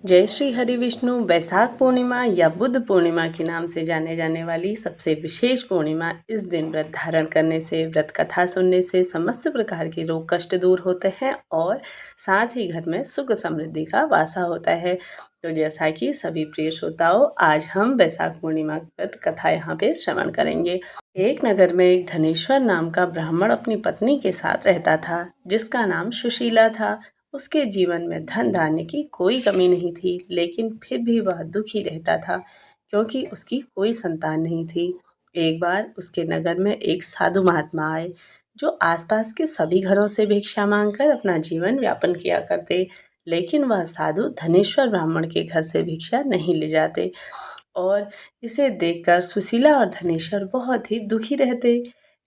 जय श्री हरि विष्णु। वैशाख पूर्णिमा या बुद्ध पूर्णिमा के नाम से जाने जाने वाली सबसे विशेष पूर्णिमा, इस दिन व्रत धारण करने से, व्रत कथा सुनने से समस्त प्रकार के रोग कष्ट दूर होते हैं और साथ ही घर में सुख समृद्धि का वासा होता है। तो जैसा कि सभी प्रिय श्रोताओं, आज हम वैशाख पूर्णिमा व्रत कथा यहाँ पे श्रवण करेंगे। एक नगर में एक धनेश्वर नाम का ब्राह्मण अपनी पत्नी के साथ रहता था, जिसका नाम सुशीला था। उसके जीवन में धन धान्य की कोई कमी नहीं थी, लेकिन फिर भी वह दुखी रहता था क्योंकि उसकी कोई संतान नहीं थी। एक बार उसके नगर में एक साधु महात्मा आए, जो आसपास के सभी घरों से भिक्षा मांगकर अपना जीवन यापन किया करते, लेकिन वह साधु धनेश्वर ब्राह्मण के घर से भिक्षा नहीं ले जाते और इसे देखकर सुशीला और धनेश्वर बहुत ही दुखी रहते।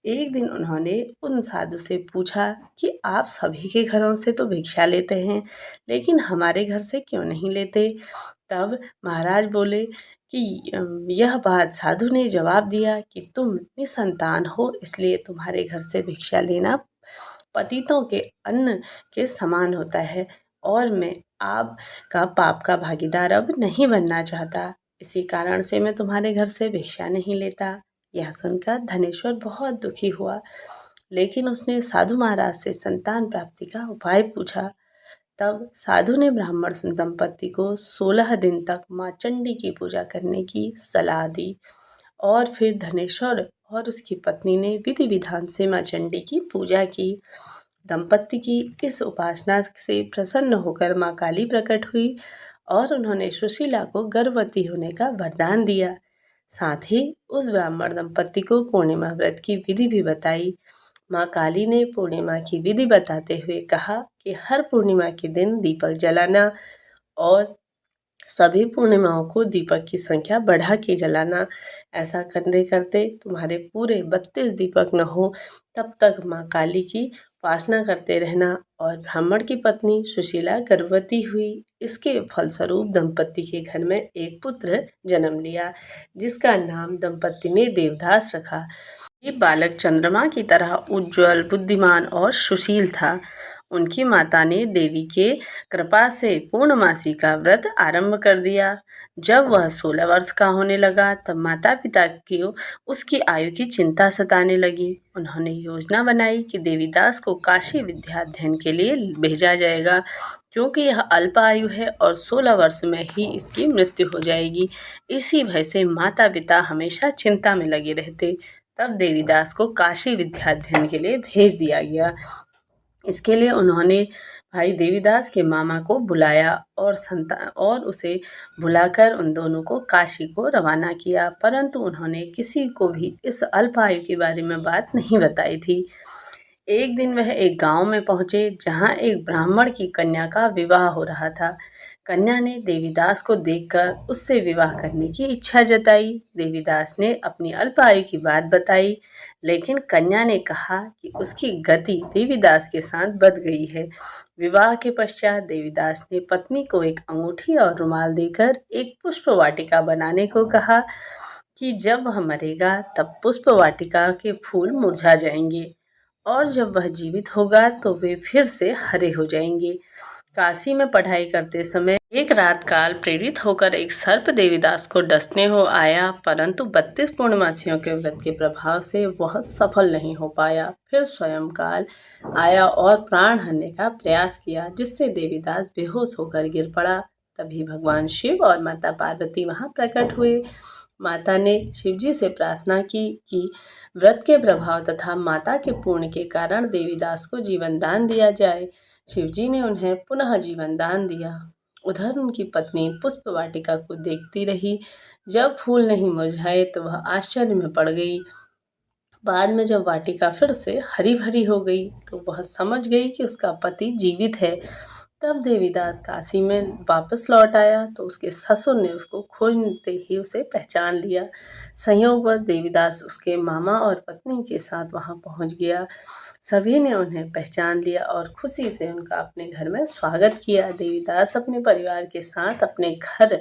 एक दिन उन्होंने उन साधु से पूछा कि आप सभी के घरों से तो भिक्षा लेते हैं, लेकिन हमारे घर से क्यों नहीं लेते। तब महाराज बोले कि यह बात, साधु ने जवाब दिया कि तुम निसंतान हो, इसलिए तुम्हारे घर से भिक्षा लेना पतितों के अन्न के समान होता है और मैं आपका पाप का भागीदार अब नहीं बनना चाहता। इसी कारण से मैं तुम्हारे घर से भिक्षा नहीं लेता। यह सुनकर धनेश्वर बहुत दुखी हुआ, लेकिन उसने साधु महाराज से संतान प्राप्ति का उपाय पूछा। तब साधु ने ब्राह्मण दंपति को 16 दिन तक माँ चंडी की पूजा करने की सलाह दी और फिर धनेश्वर और उसकी पत्नी ने विधि विधान से माँ चंडी की पूजा की। दंपति की इस उपासना से प्रसन्न होकर माँ काली प्रकट हुई और उन्होंने सुशीला को गर्भवती होने का वरदान दिया। साथ ही उस ब्राह्मण दंपति को पूर्णिमा व्रत की विधि भी बताई। माँ काली ने पूर्णिमा की विधि बताते हुए कहा कि हर पूर्णिमा के दिन दीपक जलाना और सभी पूर्णिमाओं को दीपक की संख्या बढ़ा के जलाना। ऐसा करते करते तुम्हारे पूरे 32 दीपक न हो, तब तक माँ काली की उपासना करते रहना। और ब्राह्मण की पत्नी सुशीला गर्भवती हुई। इसके फलस्वरूप दंपति के घर में एक पुत्र जन्म लिया, जिसका नाम दंपति ने देवदास रखा। ये बालक चंद्रमा की तरह उज्जवल, बुद्धिमान और सुशील था। उनकी माता ने देवी के कृपा से पूर्णमासी का व्रत आरंभ कर दिया। जब वह 16 वर्ष का होने लगा, तब माता पिता की उसकी आयु की चिंता सताने लगी। उन्होंने योजना बनाई कि देवीदास को काशी विद्या अध्ययन के लिए भेजा जाएगा, क्योंकि यह अल्प आयु है और 16 वर्ष में ही इसकी मृत्यु हो जाएगी। इसी भय से माता पिता हमेशा चिंता में लगे रहते। तब देवीदास को काशी विद्या अध्ययन के लिए भेज दिया गया। इसके लिए उन्होंने भाई देवीदास के मामा को बुलाया और उसे बुलाकर उन दोनों को काशी को रवाना किया, परंतु उन्होंने किसी को भी इस अल्प आयु के बारे में बात नहीं बताई थी। एक दिन वह एक गांव में पहुंचे, जहां एक ब्राह्मण की कन्या का विवाह हो रहा था। कन्या ने देवीदास को देखकर उससे विवाह करने की इच्छा जताई। देवीदास ने अपनी अल्प आयु की बात बताई, लेकिन कन्या ने कहा कि उसकी गति देवीदास के साथ बद गई है। विवाह के पश्चात देवीदास ने पत्नी को एक अंगूठी और रुमाल देकर एक पुष्प वाटिका बनाने को कहा कि जब वह मरेगा तब पुष्प वाटिका के फूल मुरझा जाएंगे और जब वह जीवित होगा तो वे फिर से हरे हो जाएंगे। काशी में पढ़ाई करते समय एक रात काल प्रेरित होकर एक सर्प देवीदास को डसने हो आया, परंतु 32 पूर्णमासियों के व्रत के प्रभाव से वह सफल नहीं हो पाया। फिर स्वयं काल आया और प्राण हरने का प्रयास किया, जिससे देवीदास बेहोश होकर गिर पड़ा। तभी भगवान शिव और माता पार्वती वहां प्रकट हुए। माता ने शिवजी से प्रार्थना की कि व्रत के प्रभाव तथा माता के पुण्य के कारण देवीदास को जीवन दान दिया जाए। शिवजी ने उन्हें पुनः जीवन दान दिया। उधर उनकी पत्नी पुष्प वाटिका को देखती रही। जब फूल नहीं मुरझाए तो वह आश्चर्य में पड़ गई। बाद में जब वाटिका फिर से हरी भरी हो गई तो वह समझ गई कि उसका पति जीवित है। तब देवीदास काशी में वापस लौट आया तो उसके ससुर ने उसको खोजते ही उसे पहचान लिया। संयोगवश देवीदास उसके मामा और पत्नी के साथ वहां पहुंच गया। सभी ने उन्हें पहचान लिया और खुशी से उनका अपने घर में स्वागत किया। देवीदास अपने परिवार के साथ अपने घर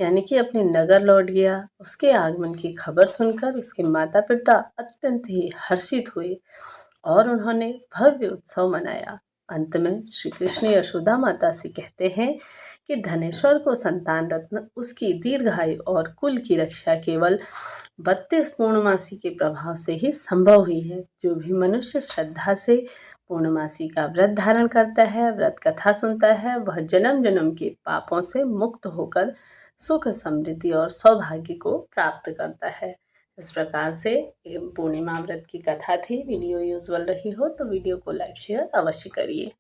यानी कि अपने नगर लौट गया। उसके आगमन की खबर सुनकर उसके माता पिता अत्यंत ही हर्षित हुए और उन्होंने भव्य उत्सव मनाया। अंत में श्री कृष्ण यशोदा माता से कहते हैं कि धनेश्वर को संतान रत्न उसकी दीर्घायु और कुल की रक्षा केवल 32 पूर्णमासी के प्रभाव से ही संभव हुई है। जो भी मनुष्य श्रद्धा से पूर्णमासी का व्रत धारण करता है, व्रत कथा सुनता है, वह जन्म जन्म के पापों से मुक्त होकर सुख, समृद्धि और सौभाग्य को प्राप्त करता है। इस प्रकार से पूर्णिमा व्रत की कथा थी। वीडियो यूजफुल रही हो तो वीडियो को लाइक शेयर अवश्य करिए।